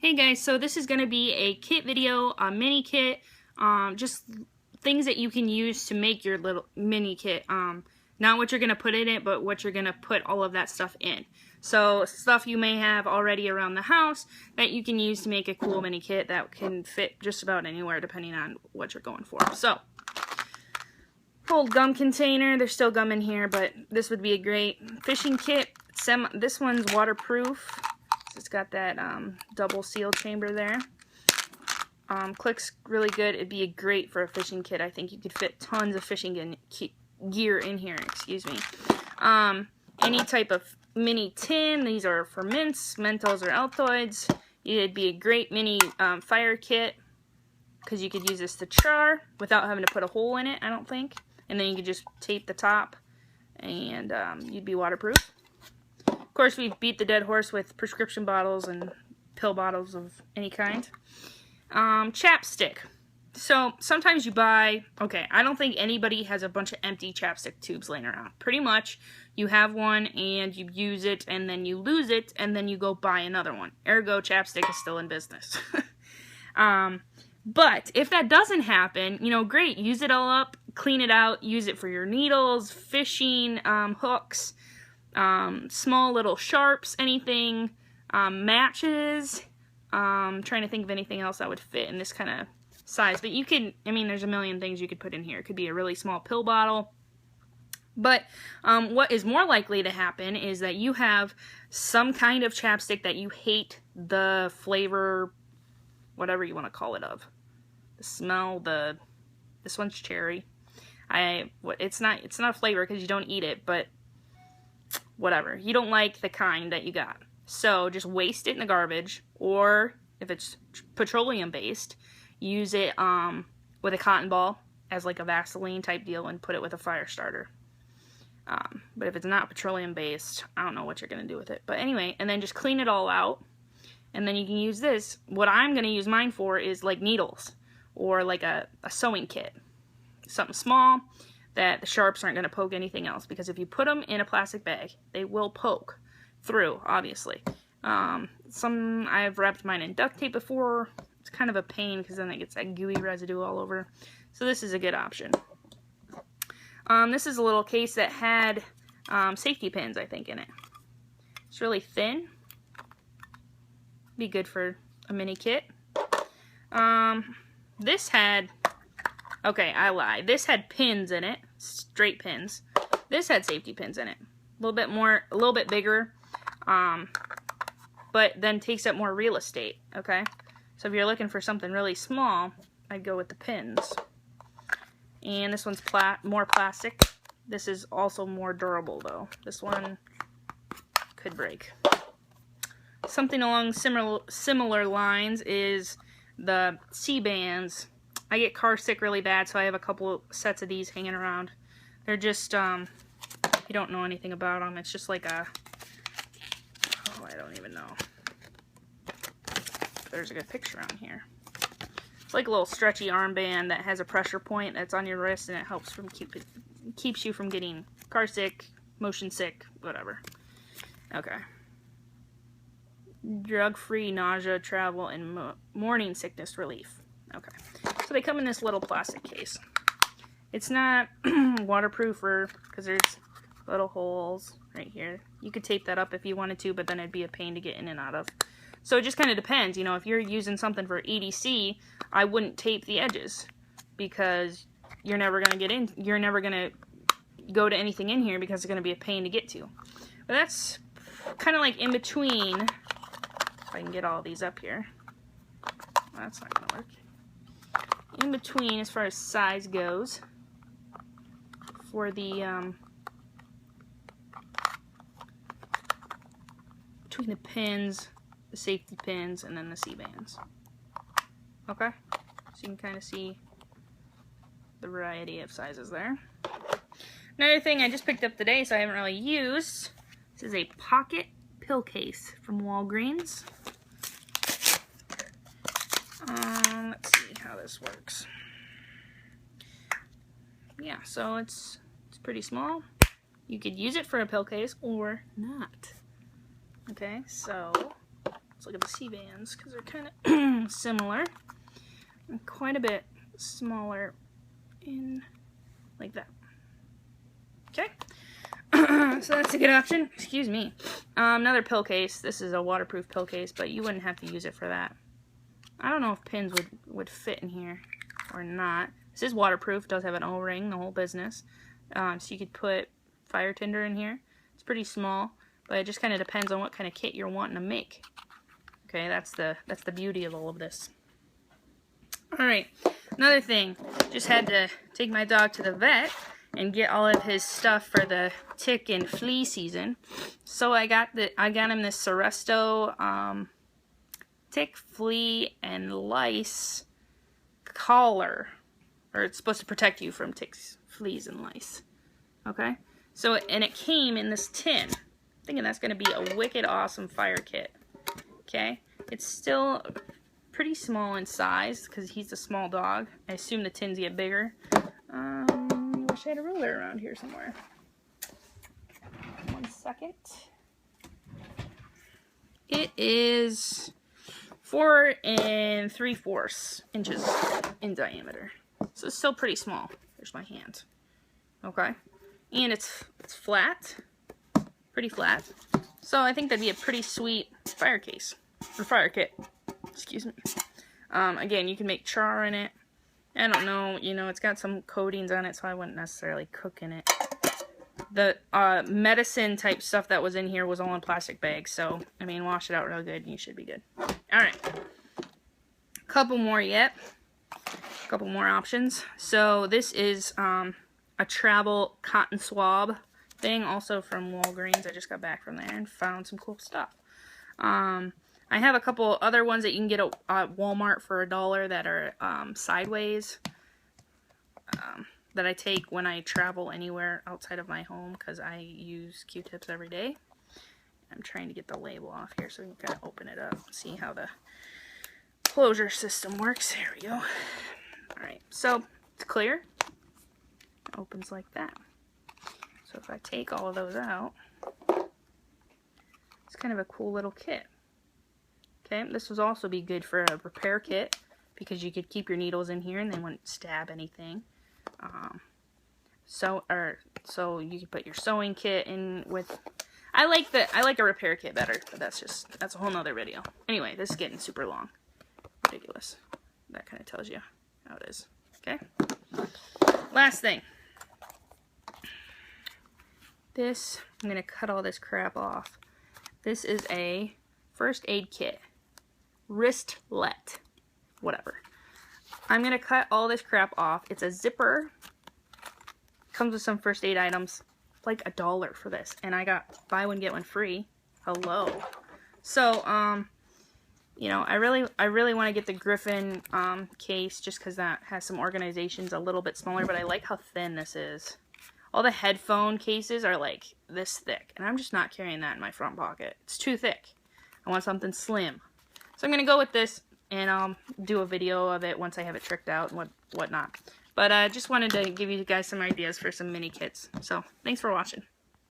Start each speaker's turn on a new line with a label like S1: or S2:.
S1: Hey guys, so this is going to be a kit video, a mini kit, just things that you can use to make your little mini kit. Not what you're going to put in it, but what you're going to put all of that stuff in. So stuff you may have already around the house that you can use to make a cool mini kit that can fit just about anywhere depending on what you're going for. So, old gum container, there's still gum in here, but this would be a great fishing kit. This one's waterproof. It's got that double seal chamber there. Clicks really good. It'd be great for a fishing kit. I think you could fit tons of fishing gear in here. Excuse me. Any type of mini tin. These are for mints, Mentos, or Altoids. It'd be a great mini fire kit because you could use this to char without having to put a hole in it, I don't think. And then you could just tape the top and you'd be waterproof. Of course, we beat the dead horse with prescription bottles and pill bottles of any kind. Chapstick. So sometimes you buy, I don't think anybody has a bunch of empty chapstick tubes laying around. Pretty much, you have one and you use it and then you lose it and then you go buy another one. Ergo, chapstick is still in business. But if that doesn't happen, great. Use it all up, clean it out, use it for your needles, fishing, hooks, small little sharps, anything, matches. Trying to think of anything else that would fit in this kind of size. But you can, there's a million things you could put in here. It could be a really small pill bottle. But what is more likely to happen is that you have some kind of chapstick that you hate the flavor, whatever you want to call it, of. The smell, this one's cherry. It's not a flavor because you don't eat it, but whatever. You don't like the kind that you got. So just waste it in the garbage, or if it's petroleum based, use it with a cotton ball as like a Vaseline type deal and put it with a fire starter. But if it's not petroleum based, I don't know what you're going to do with it. But anyway, and then just clean it all out. And then you can use this. What I'm going to use mine for is like needles or like a sewing kit. Something small that the sharps aren't going to poke anything else, because if you put them in a plastic bag, they will poke through, obviously. I've wrapped mine in duct tape before. It's kind of a pain because then it gets that gooey residue all over. So this is a good option. This is a little case that had safety pins, I think, in it. It's really thin. Be good for a mini kit. This had, I lied. This had pins in it, straight pins. This had safety pins in it. A little bit bigger, but then takes up more real estate, okay? So if you're looking for something really small, I'd go with the pins. And this one's more plastic. This is also more durable, though. This one could break. Something along similar lines is the C-bands. I get car sick really bad, so I have a couple sets of these hanging around. They're just, if you don't know anything about them, it's just like I don't even know. There's a good picture on here. It's like a little stretchy armband that has a pressure point that's on your wrist, and it helps keeps you from getting car sick, motion sick, whatever. Okay. Drug-free nausea, travel, and morning sickness relief. Okay. So they come in this little plastic case. It's not waterproof because there's little holes right here. You could tape that up if you wanted to, but then it'd be a pain to get in and out of. So it just kind of depends. If you're using something for EDC, I wouldn't tape the edges because you're never going to get in. You're never going to go to anything in here because it's going to be a pain to get to. But that's kind of like in between. If I can get all these up here. That's not going to work. In between, as far as size goes, for the between the pins, the safety pins, and then the C-bands. Okay? So you can kind of see the variety of sizes there. Another thing I just picked up today, so I haven't really used, this is a pocket pill case from Walgreens. Let's see how this works. Yeah, so it's pretty small. You could use it for a pill case or not. Okay, so Let's look at the C-bands because they're kind of similar. And quite a bit smaller in like that. Okay. So that's a good option. Excuse me. Another pill case. This is a waterproof pill case, but you wouldn't have to use it for that. I don't know if pins would fit in here or not. This is waterproof. Does have an O-ring, the whole business. So you could put fire tinder in here. It's pretty small, but it just kind of depends on what kind of kit you're wanting to make. Okay, that's the beauty of all of this. All right, another thing. Just had to take my dog to the vet and get all of his stuff for the tick and flea season. So I got him this Seresto tick, flea, and lice collar, or it's supposed to protect you from ticks, fleas, and lice. Okay, so and it came in this tin. I'm thinking that's going to be a wicked awesome fire kit. Okay, it's still pretty small in size because he's a small dog. I assume the tins get bigger. Wish I had a ruler around here somewhere. 1 second. It is 4 3/4 inches in diameter. So it's still pretty small. There's my hand. Okay. And it's flat. Pretty flat. So I think that'd be a pretty sweet fire case. Or fire kit. Excuse me. Again, you can make char in it. I don't know, you know, it's got some coatings on it, so I wouldn't necessarily cook in it. The medicine type stuff that was in here was all in plastic bags, so, I mean, wash it out real good and you should be good. Alright. Couple more yet. Couple more options. So, this is a travel cotton swab thing, also from Walgreens. I just got back from there and found some cool stuff. I have a couple other ones that you can get at Walmart for $1 that are sideways that I take when I travel anywhere outside of my home because I use Q-tips every day. I'm trying to get the label off here so we can kind of open it up and see how the closure system works. There we go. Alright, so it's clear. It opens like that. So if I take all of those out, it's kind of a cool little kit. Okay, this would also be good for a repair kit because you could keep your needles in here and they wouldn't stab anything. So you could put your sewing kit in with. I like a repair kit better, but that's a whole nother video. Anyway, this is getting super long, ridiculous. That kind of tells you how it is. Okay. Last thing. This I'm gonna cut all this crap off. This is a first aid kit. Wristlet, whatever. I'm gonna cut all this crap off. It's a zipper. Comes with some first aid items. Like $1 for this, and I got buy one get one free. Hello. So you know, I really want to get the Griffin case just because that has some organizations a little bit smaller. But I like how thin this is. All the headphone cases are like this thick, and I'm just not carrying that in my front pocket. It's too thick. I want something slim. So I'm going to go with this, and I'll do a video of it once I have it tricked out and whatnot. But I just wanted to give you guys some ideas for some mini kits. So, thanks for watching.